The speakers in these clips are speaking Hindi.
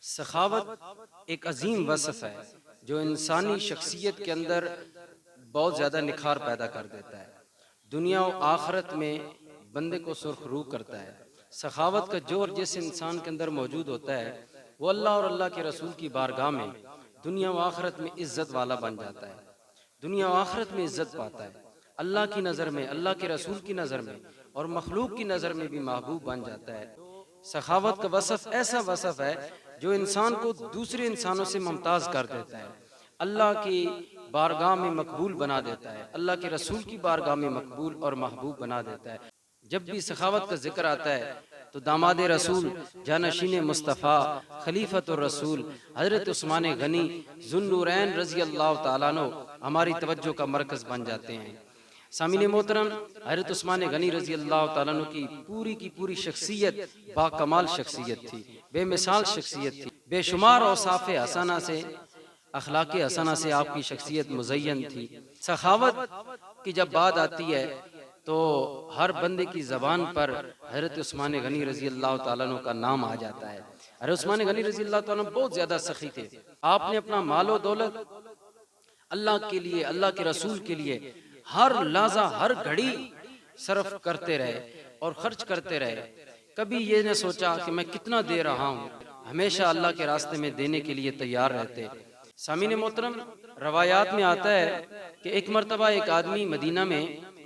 सखावत एक अजीम वसफ़ है जो इंसानी शख्सियत के अंदर बहुत ज़्यादा निखार पैदा कर देता है। दुनिया और आखरत में बंदे को सुरखरू करता है। सखावत का जोर जिस इंसान के अंदर मौजूद होता है वो अल्लाह और अल्लाह के रसूल की बारगाह में दुनिया व आखरत में इज़्ज़त वाला बन जाता है, दुनिया व आखरत में इज़्ज़त पाता है। अल्लाह की नज़र में, अल्लाह के रसूल की नज़र में और मखलूक की नज़र में भी महबूब बन जाता है। सखावत का वसफ़ ऐसा वसफ़ है जो इंसान को दूसरे इंसानों से मुमताज़ कर देता है, अल्लाह की बारगाह में मकबूल बना देता है, अल्लाह के रसूल की बारगाह में मकबूल और महबूब बना देता है। जब भी सखावत का जिक्र आता है तो दामाद रसूल, जानशीन मुस्तफ़ा, खलीफतुर रसूल हज़रत उस्मान गनी ज़ुन्नूरैन रज़ी अल्लाह तआला अन्हु हमारी तवज्जो का मरकज़ बन जाते हैं। सामीन मोहतरम, हज़रत उस्मान गनी रज़ी अल्लाह तआला अन्हु की पूरी शख्सियत बाकमाल शख्सियत थी, बेमिसाल शख्सियत थी। बेशुमार औसाफ़ हसना से, अखलाक़ हसना से आपकी शख्सियत मुज़य्यन थी। सखावत की जब बात आती है तो हर बंदे की ज़बान पर हज़रत उस्मान गनी रज़ी अल्लाह तआला अन्हु का नाम आ जाता है। हज़रत उस्मान गनी रज़ी अल्लाह तआला अन्हु बहुत ज़्यादा सखी थे। आपने अपना मालो दौलत अल्लाह के लिए, अल्लाह के रसूल के लिए हर लहज़ा, हर घड़ी सर्फ करते रहे और खर्च करते रहे। कभी ये न सोचा कि मैं कितना दे रहा हूँ, हमेशा अल्लाह के रास्ते में देने के लिए तैयार रहते। सामीन मोहतरम, रवायात में आता है कि एक मरतबा एक आदमी मदीना में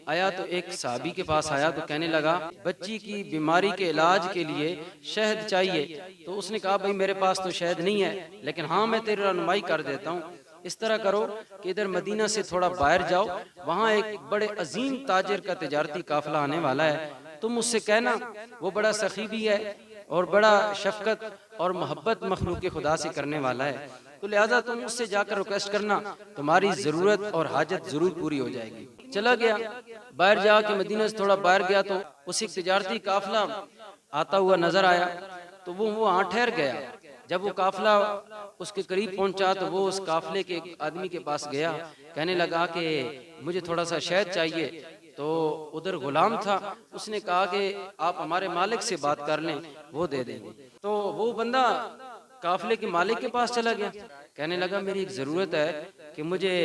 आया तो एक साहबी के पास आया तो कहने लगा बच्ची की बीमारी के इलाज के लिए शहद चाहिए। तो उसने कहा भाई मेरे पास तो शहद नहीं है, लेकिन हाँ मैं तेरी रहनुमाई कर देता हूँ। इस तरह करो कि इधर मदीना से थोड़ा बाहर जाओ, वहाँ एक बड़े अजीम ताजिर का तिजारती काफिला आने वाला है, तुम उससे कहना, वो बड़ा सखी भी है और बड़ा शफकत और मोहब्बत मखलूक खुदा से करने वाला है, तो लिहाजा तुम उससे जाकर रिक्वेस्ट करना, तुम्हारी ज़रूरत और हाजत ज़रूर पूरी हो जाएगी। चला गया, बाहर जाके मदीना से थोड़ा बाहर गया तो उसी तिजारती काफिला आता हुआ नजर आया, तो वो वहाँ ठहर गया। जब वो काफिला उसके करीब पहुंचा तो वो उस काफिले के आदमी के पास गया, कहने लगा कि मुझे थोड़ा सा शहद चाहिए। तो उधर गुलाम था, उसने कहा कि आप हमारे मालिक से बात कर लें, वो दे देंगे। तो वो बंदा काफिले के मालिक के पास चला गया, कहने लगा मेरी एक ज़रूरत है कि मुझे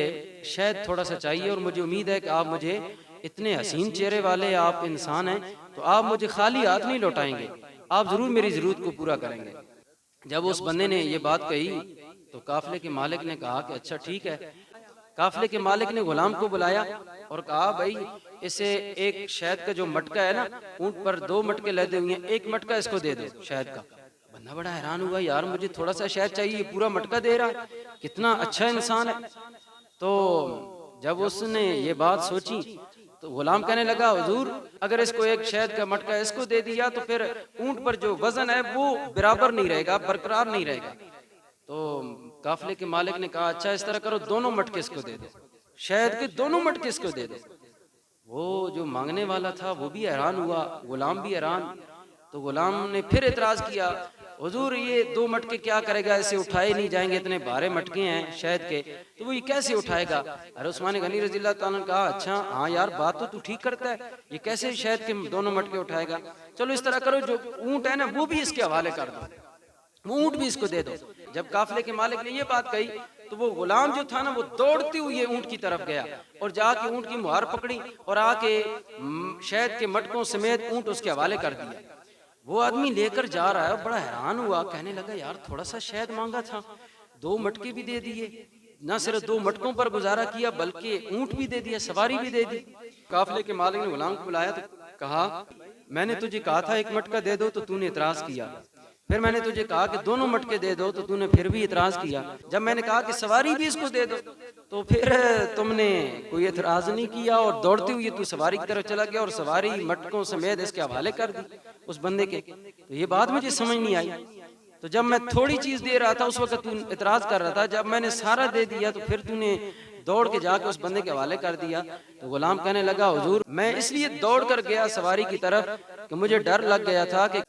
शहद थोड़ा सा चाहिए और मुझे उम्मीद है कि आप मुझे, इतने हसीन चेहरे वाले आप इंसान हैं, तो आप मुझे खाली हाथ नहीं लौटाएंगे, आप ज़रूर मेरी ज़रूरत को पूरा करेंगे। जब उस बंदे ने ये बात कही तो काफिले के मालिक ने कहा कि अच्छा ठीक है। काफिले के मालिक ने गुलाम को बुलाया और कहा भाई इसे एक शहद का जो मटका है ना, ऊंट पर 2 मटके लदे हुए हैं, एक मटका इसको दे दो शहद का। बंदा बड़ा हैरान हुआ, यार मुझे थोड़ा सा शहद चाहिए, पूरा मटका दे रहा है, कितना अच्छा इंसान है। तो जब उसने ये बात सोची तो गुलाम कहने लगा हुजूर अगर इसको एक शहद का मटका इसको दे दिया तो फिर ऊंट पर जो वजन है वो बराबर नहीं रहेगा, बरकरार नहीं रहेगा। तो काफिले के मालिक ने कहा अच्छा इस तरह करो, दोनों मटके इसको दे दो, शहद के दोनों मटके इसको दे दो। वो जो मांगने वाला था वो भी हैरान हुआ, गुलाम भी हैरान। तो गुलाम ने फिर एतराज किया, हुजूर ये 2 मटके क्या करेगा, ऐसे उठाए नहीं जाएंगे, इतने भारे मटके हैं शहद के, तो वो ये कैसे उठाएगा। अरे उस्मान गनी रज़ी अल्लाह तआला ने कहा अच्छा हाँ यार बात तो तू ठीक करता है, ये कैसे शहद के दोनों मटके उठाएगा। चलो इस तरह करो जो ऊंट है ना वो भी इसके हवाले कर दो, वो ऊंट भी इसको दे दो। जब काफिले के मालिक ने ये बात कही तो वो गुलाम जो था ना वो दौड़ते हुए ऊंट की तरफ गया और जाके ऊंट की मुहार पकड़ी और आके शहद के मटकों समेत ऊंट उसके हवाले कर दिया। वो आदमी लेकर जा रहा है, बड़ा हैरान हुआ, कहने लगा यार थोड़ा सा शहद मांगा था, 2 मटके भी दे दिए, ना सिर्फ 2 मटकों पर गुजारा किया बल्कि ऊंट भी दे दिया, सवारी भी दे दी। काफिले के मालिक ने गुलाम को बुलाया तो कहा मैंने तुझे कहा था एक मटका दे दो तो तूने इतराज किया, फिर मैंने तुझे कहा कि दोनों मटके दे दो तो तूने फिर भी इतराज किया, जब मैंने कहा कि सवारी भी इसको दे दो तो फिर तुमने कोई इतराज नहीं किया और दौड़ते हुए तू सवारी की तरफ चला गया और सवारी मटकों समेत इसके हवाले कर दी उस बंदे के। तो ये बात मुझे समझ नहीं आई, तो जब मैं थोड़ी चीज दे रहा था उस वक्त तू इतराज कर रहा था, जब मैंने सारा दे दिया तो फिर तूने दौड़ के जाके उस बंदे के हवाले कर दिया। तो गुलाम कहने लगा हुजूर मैं इसलिए दौड़ कर गया सवारी की तरफ कि मुझे डर लग गया था कि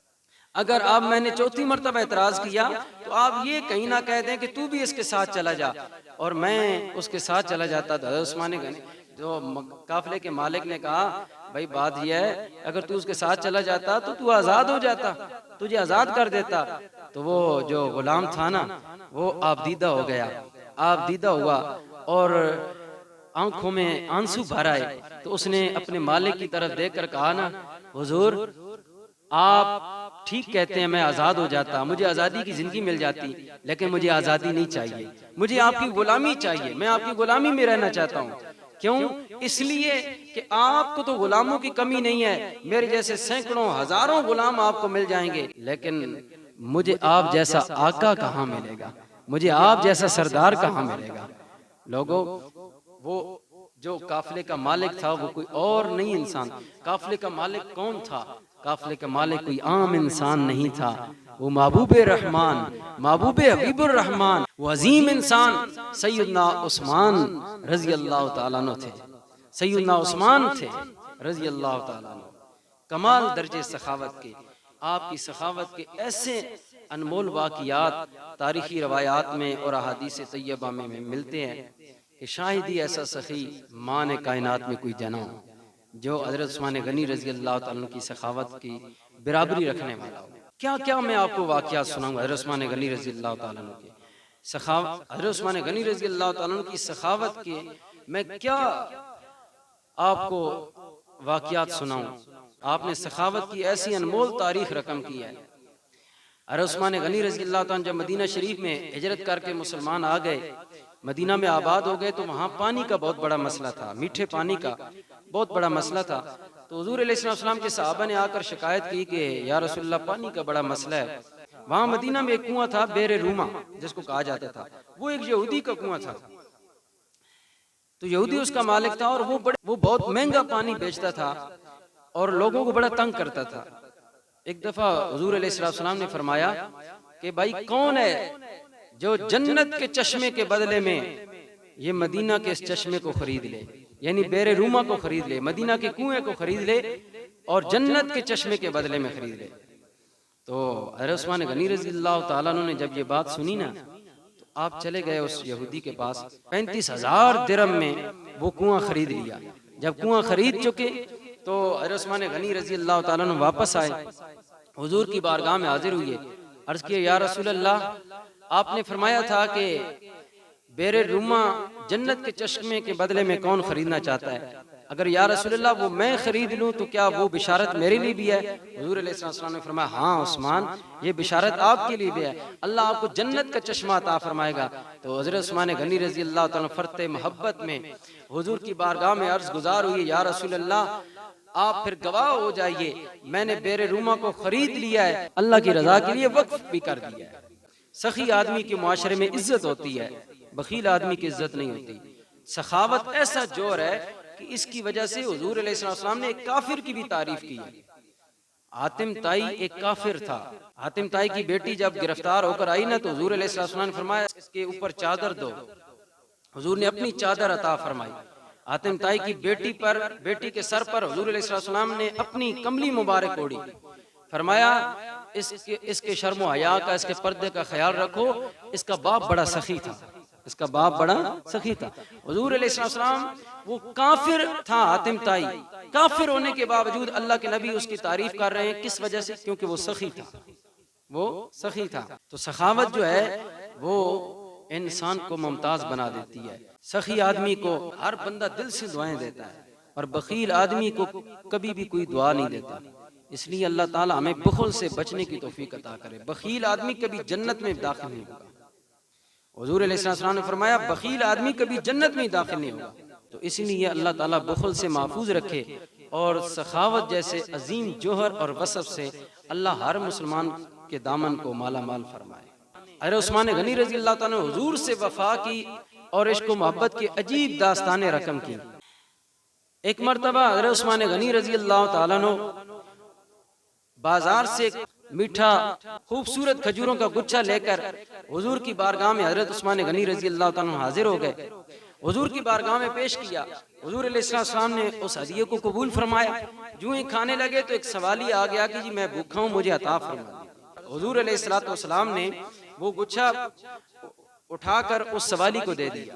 अगर अब मैंने चौथी मरतबा एतराज किया तो आप ये कहीं ना कह दें कि तू भी इसके साथ चला जा, और मैं उसके साथ चला जाता था। उस्मान गनी जो काफिले के मालिक ने कहा भाई बात यह है अगर तू उसके साथ चला जाता तो तू आज़ाद हो जाता, तुझे आज़ाद कर देता। तो वो जो गुलाम था ना, वो आबदीदा हो गया, आबदीदा हुआ और आंखों में आंसू भर आए। तो उसने अपने मालिक की तरफ देखकर कहा ना, हुजूर आप ठीक कहते हैं, मैं आज़ाद हो जाता, मुझे आज़ादी की ज़िंदगी मिल जाती, लेकिन मुझे आज़ादी नहीं चाहिए, मुझे आपकी गुलामी चाहिए, मैं आपकी गुलामी में रहना चाहता हूँ। क्यों? इसलिए कि आपको तो गुलामों की कमी नहीं है, मेरे जैसे सैकड़ों हजारों गुलाम आपको मिल जाएंगे, लेकिन मुझे आप जैसा आका कहाँ मिलेगा, मुझे आप जैसा सरदार कहाँ मिलेगा। लोगों, वो जो काफिले का मालिक था वो कोई और नहीं इंसान। काफिले का मालिक कौन था? काफिले का मालिक कोई आम इंसान नहीं था, वो महबूब रहमान, महबूब हबीबुर रहमान, वो अजीम इंसान सैयदना उस्मान रजी अल्लाह ताला अन्हु थे। सैयदना उस्मान थे रजी अल्लाह ताला अन्हु, कमाल दर्जे सखावत के। आपकी सखावत के ऐसे अनमोल वाक़ियात तारीखी रवायात में और अहादीस तैयबा में मिलते हैं कि शायद ही ऐसा सखी माँ ने कायनात में कोई जना हो जो हज़रत उस्मान गनी रज़ी अल्लाह ताला अन्हु की सखावत की बराबरी रखने वाला हो। क्या क्या मैं आपको वाक़ियात सुनाऊंगा हज़रत उस्मान गनी रज़ी अल्लाह ताला अन्हु के सखावत, हज़रत उस्मान गनी रज़ी अल्लाह ताला अन्हु की सखावत के मैं क्या आपको वाक़ियात सुनाऊं। आपने सखावत की ऐसी अनमोल तारीख रकम की है। अरे उस्मान गनी रज़ी अल्लाह ताला जब मदीना शरीफ में हिजरत करके मुसलमान आ गए, मदीना में आबाद हो गए, तो वहाँ पानी का बहुत बड़ा मसला था, मीठे पानी का बहुत बड़ा मसला था। तो हुज़ूर अलैहिस्सलाम के सहाबा ने आकर शिकायत की कि या रसूलल्लाह पानी का बड़ा मसला है। वहाँ मदीना में एक कुआं था, बेर रूमा जिसको कहा जाता था, वो एक यहूदी का कुआं था। तो यहूदी उसका मालिक था और वो बहुत महंगा पानी बेचता था और लोगों को बड़ा तंग करता था। एक दफा हुजूर अलैहिस्सलाम ने फरमाया कि भाई कौन है जो जन्नत के चश्मे के बदले में ये मदीना के इस चश्मे को खरीद ले, यानी बेरे रूमा को खरीद ले, मदीना के कुएं को खरीद ले और जन्नत के चश्मे के बदले में खरीद ले। तो हज़रत उस्मान गनी रज़ी अल्लाह ताला अन्हु ने जब ये बात सुनी ना, तो आप चले गए उस यहूदी के पास, 35,000 दिरहम में वो कुआं खरीद लिया। जब कुआं खरीद चुके तो हज़रत उस्मान गनी रज़ी अल्लाह ताला अन्हु वापस आए, हुजूर की बारगाह में हाजिर हुए, अर्ज किया या रसूल अल्लाह, आपने फरमाया था कि बेरे रूमा जन्नत के चश्मे के बदले में कौन खरीदना चाहता है, अगर या रसूलल्लाह वो मैं खरीद लूं तो क्या वो बिशारत मेरे लिए भी है? हुजूर अलैहिस्सलाम ने फरमाया हाँ उस्मान, ये बिशारत आपके लिए भी है, अल्लाह आपको जन्नत का चश्मा अता फरमाएगा। तो हज़रत उस्मान गनी रज़ी अल्लाह ताला फरते मोहब्बत में हुजूर की बारगाह में अर्ज गुजार हुई, या रसूलल्लाह आप फिर गवाह हो जाइए, मैंने बेरे रूमा को खरीद लिया है, अल्लाह की रजा के लिए वक्फ भी कर दिया है। सखी आदमी के मुआशरे में इज्जत होती है, बखील आदमी की इज्जत नहीं होती। सखावत ऐसा जोर है कि इसकी वजह से हुजूर अलैहिस्सलाम ने एक काफिर की भी तारीफ की है। हातिम ताई एक काफिर था। हातिम ताई की बेटी जब गिरफ्तार होकर आई ना, तो हुजूर अलैहिस्सलाम ने फरमाया इसके ऊपर चादर दो। हुजूर ने अपनी चादर अता फरमाई। हातिम ताई की बेटी के सर पर हुजूर अलैहिस्सलाम ने अपनी कमली मुबारक ओढ़ी, फरमाया इसके शर्म हया का, इसके पर्दे का ख्याल रखो, इसका बाप बड़ा सखी था, इसका बाप बड़ा सखी था। हुजूर अलैहिस्सलाम वो काफिर था, हातिम ताई काफिर होने के बावजूद अल्लाह के नबी उसकी तारीफ कर रहे हैं, किस वजह से? क्योंकि वो सखी था, वो सखी था। तो सखावत जो है वो इंसान को मुमताज बना देती है। सखी आदमी को हर बंदा दिल से दुआएं देता है और बखील आदमी को कभी भी कोई दुआ नहीं देता। इसलिए अल्लाह ताला हमें बुखल से बचने की तौफीक अता करे। बखील आदमी कभी जन्नत में दाखिल नहीं होगा। हुजूर अलैहिस्सलाम ने फरमाया बखील आदमी कभी जन्नत में दाखिल नहीं होगा। तो इसीलिए अल्लाह ताला बुखल से महफूज रखे और सखावत जैसे अजीम जोहर और वसफ से अल्लाह हर मुसलमान के दामन को माला माल फरमाए। अरे उस्मान गनी रज़ी अल्लाह ताला ने हुजूर से वफा की और इश्क व मोहब्बत की अजीब दास्तानें रकम की। एक मरतबा हज़रत उस्मान गनी रज़ी अल्लाह ताला ने बाजार से मीठा खूबसूरत खजूरों का गुच्छा लेकर हुजूर की बारगाह में हज़रत उस्मान गनी रज़ी अल्लाह ताला हाजिर हो गए, हुजूर की बारगाह में पेश किया। हुजूर अलैहिस्सलाम ने उस हदिये को कबूल फरमाया। जो ही खाने लगे तो एक सवाली आ गया कि जी मैं भूखा हूँ, मुझे अता फरमा। हुजूर अलैहिस्सलाम ने वो गुच्छा उठाकर उस सवाली को दे दिया।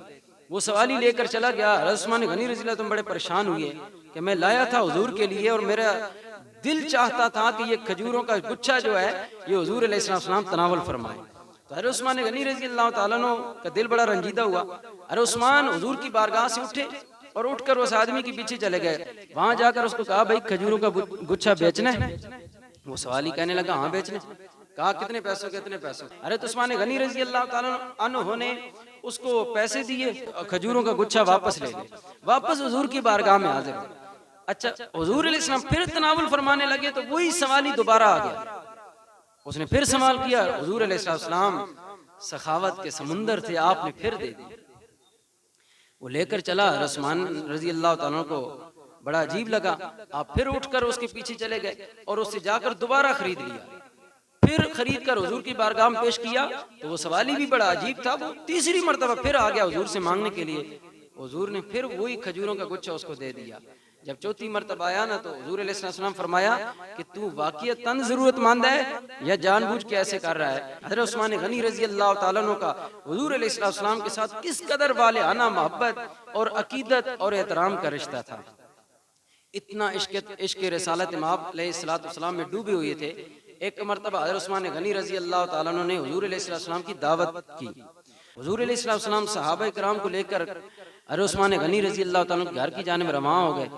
वो सवाली लेकर चला गया। हज़रत उस्मान गनी रज़ी अल्लाह तुम बड़े परेशान हुए कि मैं लाया था हुजूर के लिए और मेरा दिल चाहता था कि ये खजूरों का गुच्छा जो है ये हुजूर अलैहिस्सलाम तनावल फरमाए। तो हज़रत उस्मान गनी रज़ी अल्लाह ताला अन्हु का दिल बड़ा रंजीदा हुआ। अरे उस्मान हुजूर की बारगाह से उठे और उठकर उस आदमी के पीछे चले गए। वहां जाकर उसको कहा, भाई खजूरों का गुच्छा बेचना है? वो सवाली कहने लगा, हाँ बेचने। कहा, कितने पैसों? कितने पैसों? अरे तो उस्मान गनी रज़ी अल्लाह ताला अन्हु ने उसको पैसे दिए, खजूरों का गुच्छा वापस ले गए, वापस हुजूर की बारगाह में हाजिर हुए। अच्छा, हुजूर अलैहिस्सलाम फिर तनावुल फरमाने लगे तो वही सवाली दोबारा आ गया। उसने फिर सवाल किया। हुजूर अलैहिस्सलाम सखावत के समुंदर थे, आपने फिर दे दी। वो लेकर चला। उस्मान रजी अल्लाह ताला को बड़ा अजीब लगा। आप फिर उठकर उसके पीछे चले गए और उससे जाकर दोबारा खरीद लिया। फिर खरीद कर हुजूर की बारगाह में पेश किया तो वो सवाली भी बड़ा अजीब था। वो तीसरी मर्तबा फिर आ गया हुजूर से मांगने के लिए। हुजूर ने फिर वही खजूरों का गुच्छा उसको दे दिया। जब चौथी मर्तबा आया ना तो हुजूर अलैहिस्सलाम फरमाया कि तू वाक़ियतन जरूरतमंद है या जानबूझ के ऐसे कर रहा है। हज़रत उस्मान गनी रज़ी अल्लाह ताला अन्हु का हुजूर अलैहिस्सलाम के साथ किस कदर वाले आना मोहब्बत और अकीदत और एहतराम का रिश्ता था। इतना इश्क रिसालत इमाम अलैहिस्सलाम में डूबे हुए थे। एक मर्तबा हज़रत उस्मान गनी रज़ी अल्लाह ताला अन्हु ने हुजूर अलैहिस्सलाम की दावत की। हुजूर अलैहिस्सलाम सहाबा किराम को लेकर हज़रत उस्मान गनी रज़ी अल्लाह ताला के घर की जानिब रवाना हो गए।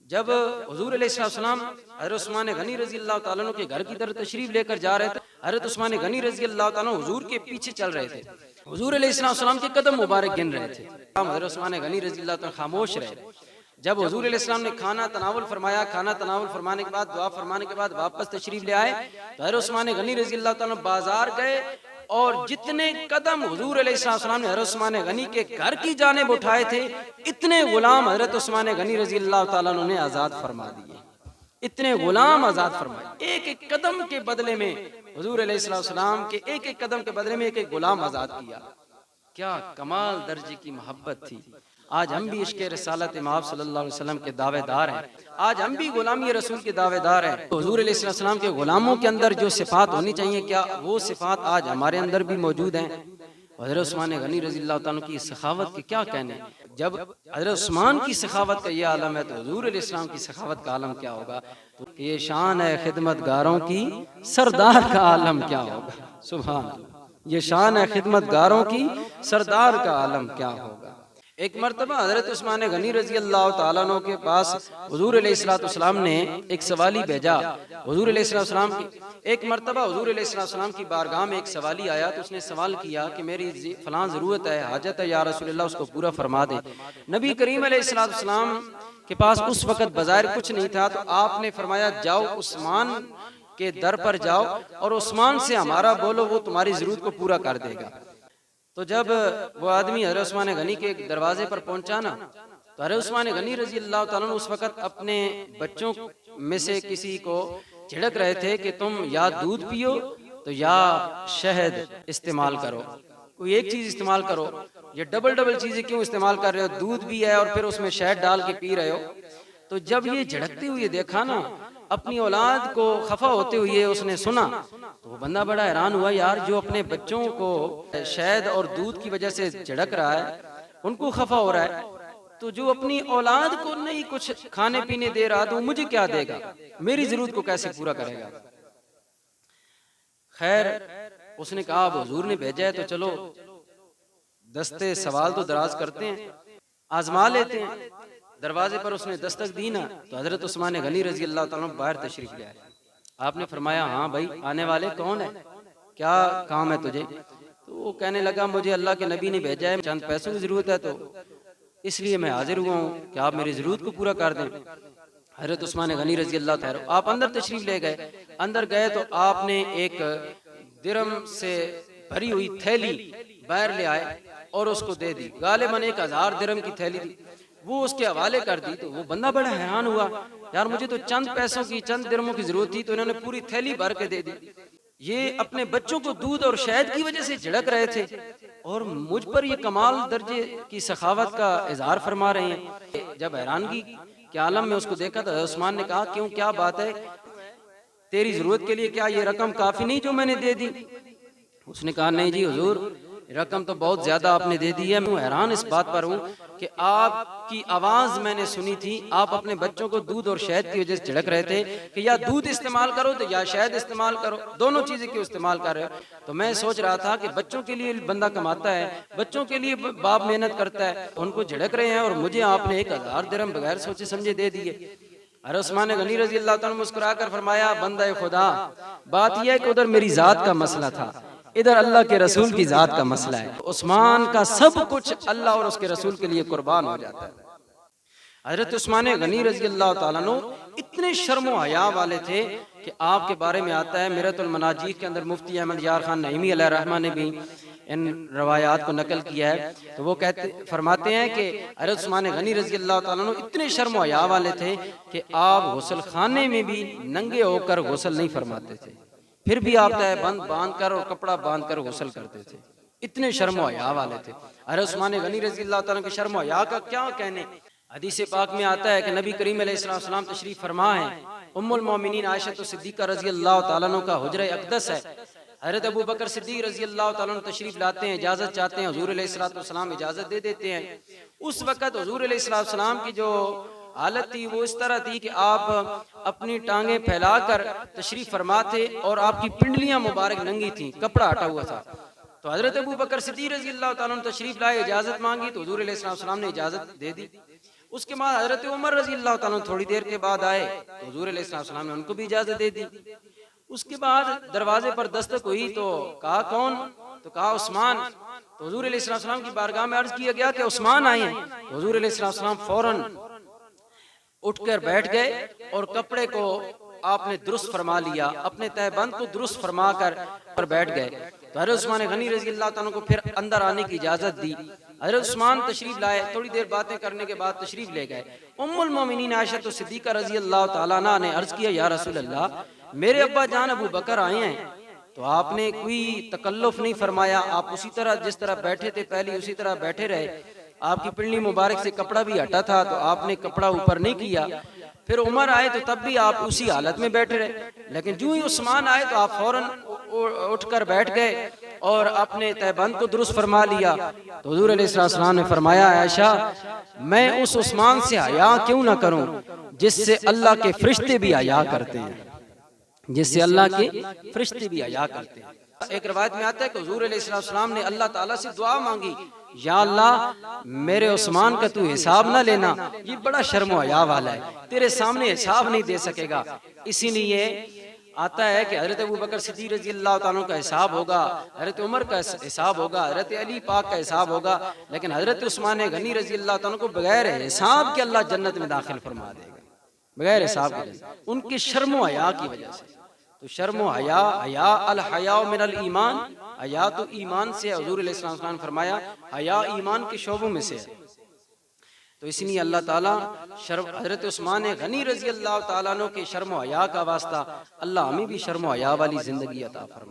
जब हुजूर अलैहिस्सलाम हज़रत उस्मान गनी रज़ी अल्लाह ताला अन्हु के घर की तरफ तशरीफ लेकर जा रहे थे, हज़रत उस्मान गनी रज़ी अल्लाह ताला अन्हु हुजूर के पीछे चल रहे थे। हुजूर अलैहिस्सलाम के कदम मुबारक गिन रहे थे। हज़रत उस्मान गनी रज़ी अल्लाह ताला खामोश रहे। जब हुजूर अलैहिस्सलाम ने खाना तनावुल फरमाया, खाना तनावुल फरमाने के बाद दुआ फरमाने के बाद वापस तशरीफ ले आए तो हज़रत उस्मान गनी रज़ी अल्लाह ताला बाजार गए और जितने कदम हुजूर अलैहिस्सलाम ने हज़रत उस्मान गनी के घर की जानिब उठाए थे, इतने गुलाम हज़रत उस्मान गनी रज़ी अल्लाह ताला अन्हु ने आज़ाद फरमा दिए। इतने गुलाम आज़ाद फरमाए। एक एक कदम के बदले में हुजूर अलैहिस्सलाम के एक एक कदम के बदले में एक एक गुलाम आज़ाद किया। क्या कमाल दर्जे की मोहब्बत थी। आज हम भी इश्क़ रिसालत इमाम सल्लल्लाहु अलैहि वसल्लम के दावेदार हैं। आज हम भी गुलामी रसूल के दावेदार हैं। हुजूर अलैहिस्सलाम के गुलामों के अंदर जो सिफात होनी चाहिए, क्या वो सिफात आज हमारे अंदर भी मौजूद हैं? हज़रत उस्मान गनी रज़ी अल्लाह ताला की सखावत के क्या कहने। जब हज़रत उस्मान की सखावत का ये आलम है तो हुजूर अलैहिस्सलाम की सखावत का आलम क्या होगा। तो ये शान है खिदमतगारों की, सरदार का आलम क्या होगा। सुभान अल्लाह। ये शान है खिदमतगारों की, सरदार का आलम क्या होगा। एक मर्तबा हज़रत उस्मान गनी रज़ी अल्लाह ताला अन्हु के पास हुजूर अलैहिस्सलाम ने एक सवाली भेजा। हुजूर अलैहिस्सलाम की एक मर्तबा हुजूर अलैहिस्सलाम की बारगाह में एक सवाली आया तो उसने सवाल किया कि मेरी फलां ज़रूरत है, हाजत है या रसूलल्लाह, उसको पूरा फरमा दे। नबी करीम अलैहिस्सलाम के पास उस वक़्त बज़ाहिर कुछ नहीं था तो आपने फरमाया, जाओ उस्मान के दर पर जाओ और उस्मान से हमारा बोलो, वो तुम्हारी ज़रूरत को पूरा कर देगा। तो जब वो आदमी हज़रत उस्मान गनी के दरवाजे पर पहुंचा ना तो हज़रत उस्मान गनी रज़ी अल्लाह ताला अन्हु उस वक़्त अपने बच्चों में से किसी को झिड़क रहे थे कि तुम या दूध पियो तो या शहद इस्तेमाल करो, कोई एक चीज़ इस्तेमाल करो। ये डबल डबल चीज़ें क्यों इस्तेमाल कर रहे हो? दूध भी है और फिर उसमें शहद डाल के पी रहे हो। तो जब ये झिड़कते हुए देखा ना, अपनी औलाद को खफा होते हुए उसने सुना तो वो बंदा बड़ा हैरान हुआ, यार जो अपने बच्चों को शहद और दूध की वजह से झिड़क रहा है, उनको खफा हो रहा है, तो जो अपनी औलाद को नहीं कुछ खाने पीने दे रहा तो मुझे क्या देगा, मेरी जरूरत को कैसे पूरा करेगा। खैर उसने कहा अब हुजूर ने भेजा है तो चलो दस्ते सवाल तो दराज करते हैं, आजमा लेते हैं। दरवाजे पर उसने दस्तक दी ना तो हजरत उस्मान गनी रजी अल्लाह ताला बाहर तशरीफ ले आए। आपने फरमाया हाँ भाई आने वाले कौन है, क्या काम है तुझे? तो वो कहने लगा मुझे अल्लाह के नबी ने भेजा है, चंद पैसों की जरूरत है तो इसलिए मैं हाजिर हुआ हूँ कि आप मेरी जरूरत को पूरा कर दें। हजरत उस्मान गनी रजी अल्लाह ताला आप अंदर तशरीफ ले गए। अंदर गए तो आपने एक दिरहम से भरी हुई थैली बाहर ले आए और उसको दे दी। गालिबन 1000 दिरहम की थैली थी, वो उसके हवाले कर दी। तो वो बंदा बड़ा हैरान हुआ, यार मुझे तो चंद पैसों की चंद दिरहमों की जरूरत थी तो इन्होंने पूरी थैली भर के दे दी। ये अपने बच्चों को दूध और शहद की वजह से झिड़क रहे थे और मुझ पर ये कमाल दर्जे की सखावत का इजहार फरमा रहे हैं। जब हैरानगी के आलम में उसको देखा तो उस्मान ने कहा क्यों, क्या बात है, तेरी जरूरत के लिए क्या ये रकम काफी नहीं जो मैंने दे दी? उसने कहा नहीं जी हुजूर, रकम तो बहुत ज्यादा आपने दे दी है। मैं हैरान इस बात पर हूँ कि आपकी आवाज मैंने सुनी थी, आप अपने बच्चों को दूध और शहद की वजह से झिड़क रहे थे कि या दूध इस्तेमाल करो तो या शहद इस्तेमाल करो, दोनों चीजें क्यों इस्तेमाल कर रहे हो। तो मैं सोच रहा था कि बच्चों के लिए बंदा कमाता है, बच्चों के लिए बाप मेहनत करता है, उनको झिड़क रहे हैं और मुझे आपने 1000 दिरहम बगैर सोचे समझे दे दिए। अरे उस्मान गनी रजी अल्लाह तआला मुस्कुराकर फरमाया, बंदा खुदा, बात यह है कि उधर मेरी जात का मसला था, इधर अल्लाह के रसूल की जात का मसला है। उस्मान का सब कुछ अल्लाह और उसके रसूल के लिए कुर्बान हो जाता है। हजरत उस्मान गनी रजी अल्लाह तआला अन्हु इतने शर्म हया वाले थे कि आपके बारे में आता है मिरतुल मनाजीह के अंदर मुफ्ती अहमद यार खान नईमी अलैहि रहमान ने भी इन रवायात को नकल किया है। तो वो फरमाते हैं कि हजरत उस्मान गनी रजी अल्लाह तआला अन्हु इतने शर्म हया वाले थे कि आप गुस्ल खाने में भी नंगे होकर गुस्ल नहीं फरमाते थे, फिर भी आप तहबंद बांध कर और कपड़ा बांध कर गुस्ल करते थे, इतने शर्म हया वाले थे। हजरत उस्मान गनी रजी अल्लाह तआला के शर्म हया का क्या कहने। हदीस पाक में आता है कि नबी करीम अलैहिस्सलाम तशरीफ फरमा है, उम्मुल मोमिनीन आयशा सिद्दीक़ा रजी अल्लाह तआला अन्हा का हुजरा अक़दस है। हज़रत अबू बकर सिद्दीक़ रजी अल्लाह तआला अन्हु तशरीफ लाते हैं, इजाज़त चाहते हैं, हुजूर अलैहिस्सलाम इजाज़त दे देते हैं। उस वक़्त हुजूर अलैहिस्सलाम की जो हालत थी वो इस तरह थी कि आप अपनी टांगे फैलाकर तशरीफ फरमा थे और आपकी पिंडलियां मुबारक नंगी थी, कपड़ा हटा हुआ था। तो हज़रत अबू बकर सिद्दीक़ रजी अल्लाह तआला अन्हु तशरीफ लाए, इजाज़त मांगी तो हुजूर अलैहिस्सलाम ने इजाज़त दे दी। उसके बाद हज़रत उमर रजी अल्लाह तआला अन्हु थोड़ी देर के बाद आए तो हुजूर अलैहिस्सलाम ने उनको भी इजाज़त दे दी। उसके बाद दरवाजे पर दस्तक हुई तो कहा कौन, तो कहा उस्मान। तो हुजूर अलैहिस्सलाम की बारगाह में अर्ज किया गया कि उस्मान आए हैं। तो हुजूर अलैहिस्सलाम फौरन उठकर बैठ गए और कपड़े को आपने दुरुस्त फरमा लिया, अपने तहबंद को दुरुस्त फरमा कर बैठ गए। तो हज़रत उस्मान गनी रजी अल्लाह तआला को फिर अंदर आने की इजाजत दी। हज़रत उस्मान तशरीफ लाए, थोड़ी देर बातें करने के बाद तशरीफ ले गए। उम्मुल मोमिनीन आयशा सिद्दीक़ा रजी अल्लाह तआला अन्हा ने अर्ज किया, या रसूल अल्लाह, मेरे अब्बा जान अबू बकर आए हैं। तो आपने कोई तकल्लुफ नहीं फरमाया, आप उसी तरह जिस तरह बैठे थे पहले उसी तरह बैठे रहे। आपकी पिंडली मुबारक से कपड़ा भी हटा था तो आपने कपड़ा ऊपर नहीं किया। फिर उमर आए तो तब भी आप उसी हालत में बैठे रहे, लेकिन जो ही उस्मान आए तो आप फौरन उठकर बैठ गए और अपने तहबंद को दुरुस्त फरमा लिया। तो हुजूर अलैहिस्सलाम ने फरमाया, आयशा, मैं उस उस्मान से हया क्यों ना करूं जिससे अल्लाह के फरिश्ते भी हया करते हैं, जिससे अल्लाह के फरिश्ते भी हया करते हैं। एक रवायत में आता है कि हुजूर अलैहिस्सलाम ने अल्लाह ताला से दुआ मांगी, या अल्लाह मेरे उस्मान का तू हिसाब ना लेना, ये बड़ा शर्म हया वाला है, तेरे सामने हिसाब नहीं दे सकेगा। इसीलिए आता है कि हज़रत अबू बकर सिद्दीक़ रज़ी अल्लाह तआला का हिसाब होगा, हज़रत उमर का हिसाब होगा, हज़रत अली पाक का हिसाब होगा, लेकिन हज़रत उस्मान गनी रज़ी अल्लाह तआला को बगैर हिसाब के अल्लाह जन्नत में दाखिल फरमा देगा, बगैर हिसाब के, उनके शर्म हया की वजह से। तो शर्म हया, हया अल हया मिनल ईमान, हया तो ईमान से, हुजूर अलैहिस्सलाम ने फरमाया हया ईमान के शोबों में से है। तो इसलिए अल्लाह ताला हज़रत उस्मान गनी रज़ी अल्लाह तआला अन्हु के शर्म हया का वास्ता अल्लाह हमें भी शर्म हया वाली जिंदगी अता फरमाए।